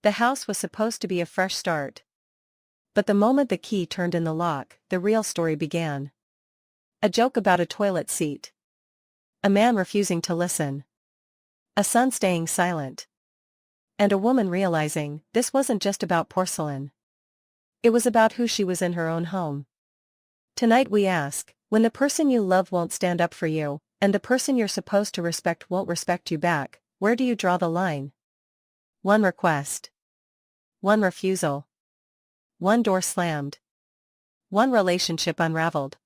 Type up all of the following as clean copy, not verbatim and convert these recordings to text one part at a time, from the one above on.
The house was supposed to be a fresh start. But the moment the key turned in the lock, the real story began. A joke about a toilet seat. A man refusing to listen. A son staying silent. And a woman realizing this wasn't just about porcelain. It was about who she was in her own home. Tonight we ask, when the person you love won't stand up for you, and the person you're supposed to respect won't respect you back, where do you draw the line? One request. One refusal. One door slammed. One relationship unraveled.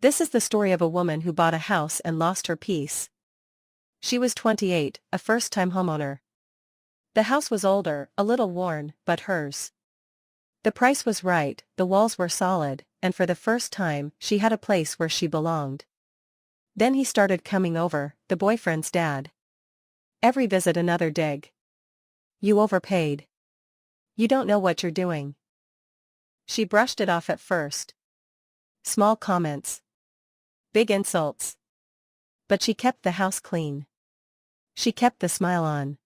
This is the story of a woman who bought a house and lost her peace. She was 28, a first-time homeowner. The house was older, a little worn, but hers. The price was right, the walls were solid, and for the first time, she had a place where she belonged. Then he started coming over, the boyfriend's dad. Every visit another dig. You overpaid. You don't know what you're doing. She brushed it off at first. Small comments. Big insults. But she kept the house clean. She kept the smile on.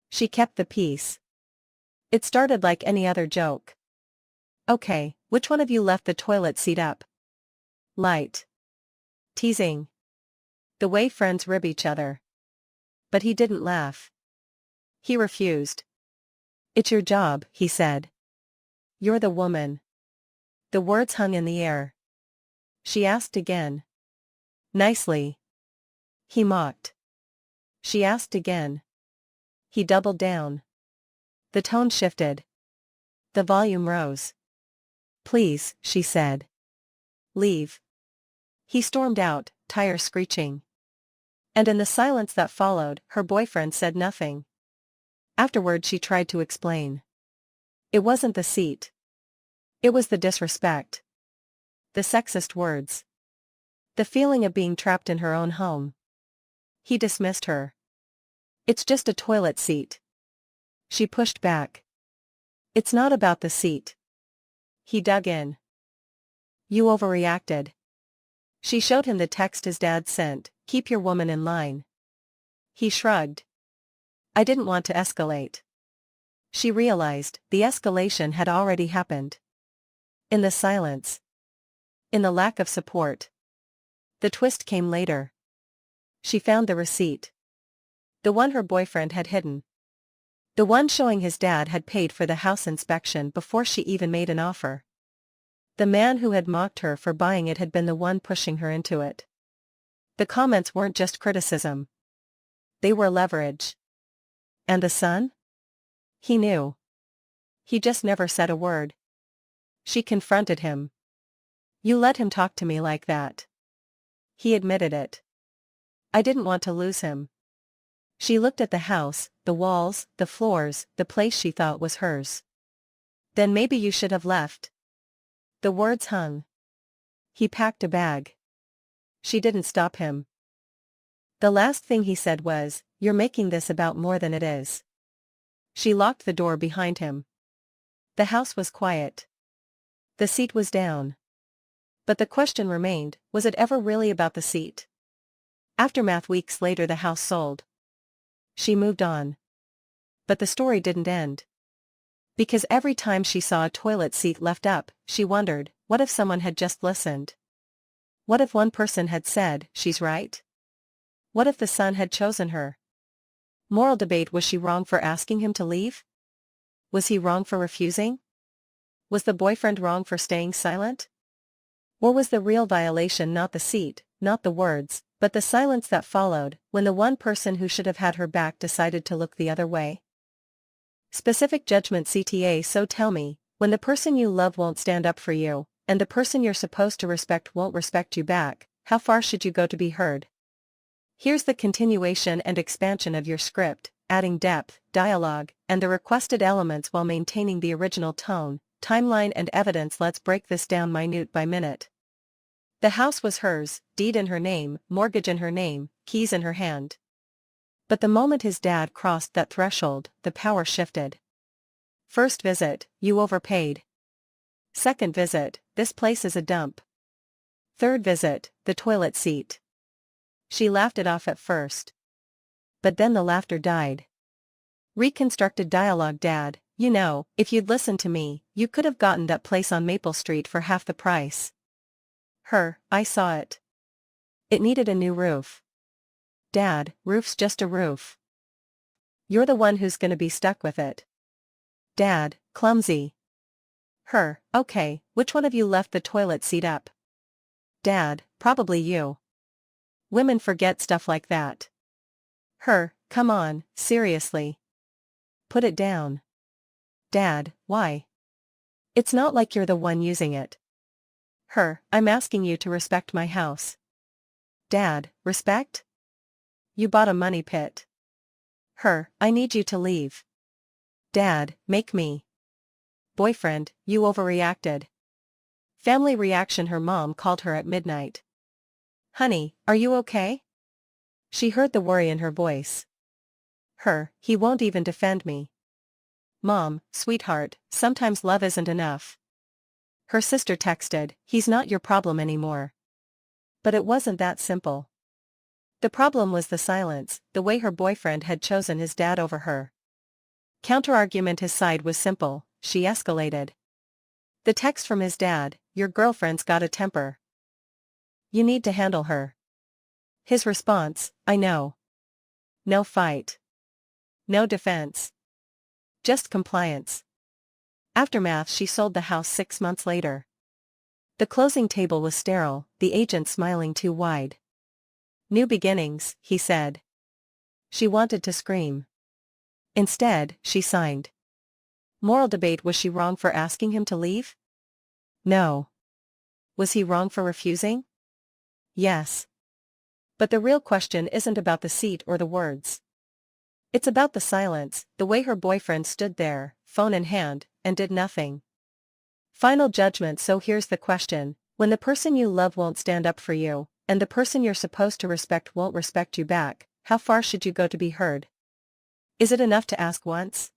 She kept the peace. It started like any other joke. Okay, which one of you left the toilet seat up? Light. Teasing. The way friends rib each other. But he didn't laugh. He refused. It's your job, he said. You're the woman. The words hung in the air. She asked again. Nicely. He mocked. She asked again. He doubled down. The tone shifted. The volume rose. Please, she said. Leave. He stormed out, tire screeching. And in the silence that followed, her boyfriend said nothing. Afterward she tried to explain. It wasn't the seat. It was the disrespect. The sexist words. The feeling of being trapped in her own home. He dismissed her. It's just a toilet seat. She pushed back. It's not about the seat. He dug in. You overreacted. She showed him the text his dad sent, keep your woman in line. He shrugged. I didn't want to escalate. She realized the escalation had already happened. In the silence. In the lack of support. The twist came later. She found the receipt. The one her boyfriend had hidden. The one showing his dad had paid for the house inspection before she even made an offer. The man who had mocked her for buying it had been the one pushing her into it. The comments weren't just criticism. They were leverage. And the son? He knew. He just never said a word. She confronted him. You let him talk to me like that. He admitted it. I didn't want to lose him. She looked at the house, the walls, the floors, the place she thought was hers. Then maybe you should have left. The words hung. He packed a bag. She didn't stop him. The last thing he said was, you're making this about more than it is. She locked the door behind him. The house was quiet. The seat was down. But the question remained, was it ever really about the seat? Aftermath. Weeks later the house sold. She moved on. But the story didn't end. Because every time she saw a toilet seat left up, she wondered, what if someone had just listened? What if one person had said, she's right? What if the son had chosen her? Moral debate. Was she wrong for asking him to leave? Was he wrong for refusing? Was the boyfriend wrong for staying silent? Or was the real violation not the seat, not the words, but the silence that followed, when the one person who should have had her back decided to look the other way? Specific judgment. CTA. So tell me, when the person you love won't stand up for you, and the person you're supposed to respect won't respect you back, how far should you go to be heard? Here's the continuation and expansion of your script, adding depth, dialogue, and the requested elements while maintaining the original tone, timeline and evidence. Let's break this down minute by minute. The house was hers, deed in her name, mortgage in her name, keys in her hand. But the moment his dad crossed that threshold, the power shifted. First visit, you overpaid. Second visit, this place is a dump. Third visit, the toilet seat. She laughed it off at first. But then the laughter died. Reconstructed dialogue. Dad, you know, if you'd listened to me, you could have gotten that place on Maple Street for half the price. I saw it. It needed a new roof. Dad, roof's just a roof. You're the one who's gonna be stuck with it. Dad, clumsy. Okay, which one of you left the toilet seat up? Dad, probably you. Women forget stuff like that. Come on, seriously. Put it down. Dad, why? It's not like you're the one using it. I'm asking you to respect my house. Dad, respect? You bought a money pit. I need you to leave. Dad, make me. Boyfriend, you overreacted. Family reaction. Her mom called her at midnight. Honey, are you okay? She heard the worry in her voice. He won't even defend me. Mom, sweetheart, sometimes love isn't enough. Her sister texted, he's not your problem anymore. But it wasn't that simple. The problem was the silence, the way her boyfriend had chosen his dad over her. Counter-argument. His side was simple, she escalated. The text from his dad, your girlfriend's got a temper. You need to handle her. His response, I know. No fight. No defense. Just compliance. Aftermath. She sold the house 6 months later. The closing table was sterile, the agent smiling too wide. New beginnings, he said. She wanted to scream. Instead, she signed. Moral debate. Was she wrong for asking him to leave? No. Was he wrong for refusing? Yes. But the real question isn't about the seat or the words. It's about the silence, the way her boyfriend stood there, phone in hand, and did nothing. Final judgment. So here's the question, when the person you love won't stand up for you, and the person you're supposed to respect won't respect you back, how far should you go to be heard? Is it enough to ask once?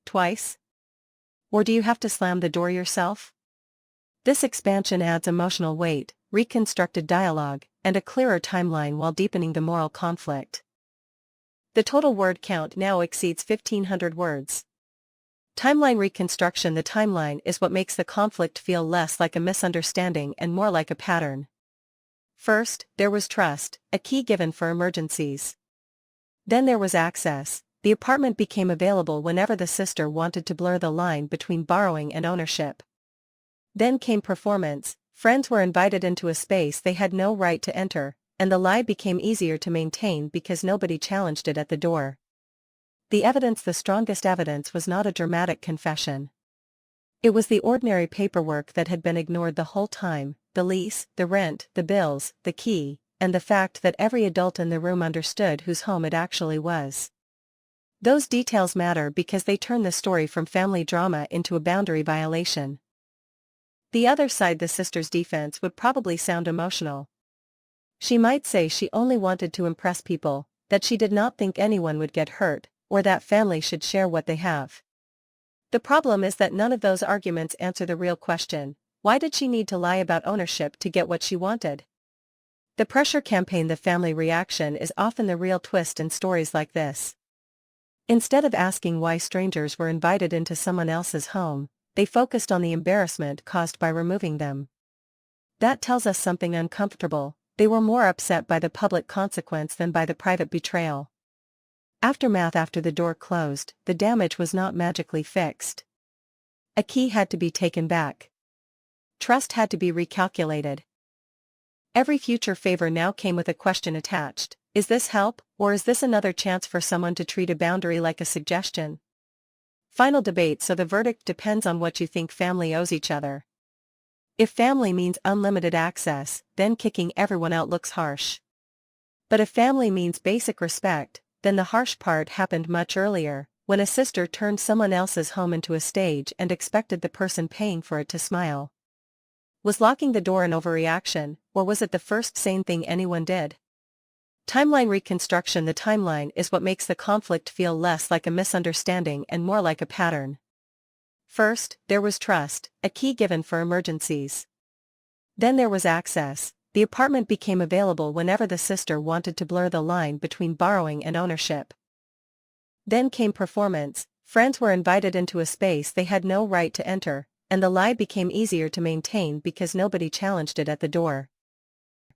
Twice? Or do you have to slam the door yourself? This expansion adds emotional weight, reconstructed dialogue, and a clearer timeline while deepening the moral conflict. The total word count now exceeds 1,500 words. Timeline reconstruction. The timeline is what makes the conflict feel less like a misunderstanding and more like a pattern. First, there was trust, a key given for emergencies. Then there was access. The apartment became available whenever the sister wanted to blur the line between borrowing and ownership. Then came performance. Friends were invited into a space they had no right to enter, and the lie became easier to maintain because nobody challenged it at the door. The evidence. The strongest evidence was not a dramatic confession. It was the ordinary paperwork that had been ignored the whole time, the lease, the rent, the bills, the key, and the fact that every adult in the room understood whose home it actually was. Those details matter because they turn the story from family drama into a boundary violation. The other side. The sister's defense would probably sound emotional. She might say she only wanted to impress people, that she did not think anyone would get hurt, or that family should share what they have. The problem is that none of those arguments answer the real question: why did she need to lie about ownership to get what she wanted? The pressure campaign. The family reaction is often the real twist in stories like this. Instead of asking why strangers were invited into someone else's home, they focused on the embarrassment caused by removing them. That tells us something uncomfortable. They were more upset by the public consequence than by the private betrayal. Aftermath. After the door closed, the damage was not magically fixed. A key had to be taken back. Trust had to be recalculated. Every future favor now came with a question attached: is this help, or is this another chance for someone to treat a boundary like a suggestion? Final debate. So the verdict depends on what you think family owes each other. If family means unlimited access, then kicking everyone out looks harsh. But if family means basic respect, then the harsh part happened much earlier, when a sister turned someone else's home into a stage and expected the person paying for it to smile. Was locking the door an overreaction, or was it the first sane thing anyone did? Timeline reconstruction. The timeline is what makes the conflict feel less like a misunderstanding and more like a pattern. First, there was trust, a key given for emergencies. Then there was access. The apartment became available whenever the sister wanted to blur the line between borrowing and ownership. Then came performance, friends were invited into a space they had no right to enter, and the lie became easier to maintain because nobody challenged it at the door.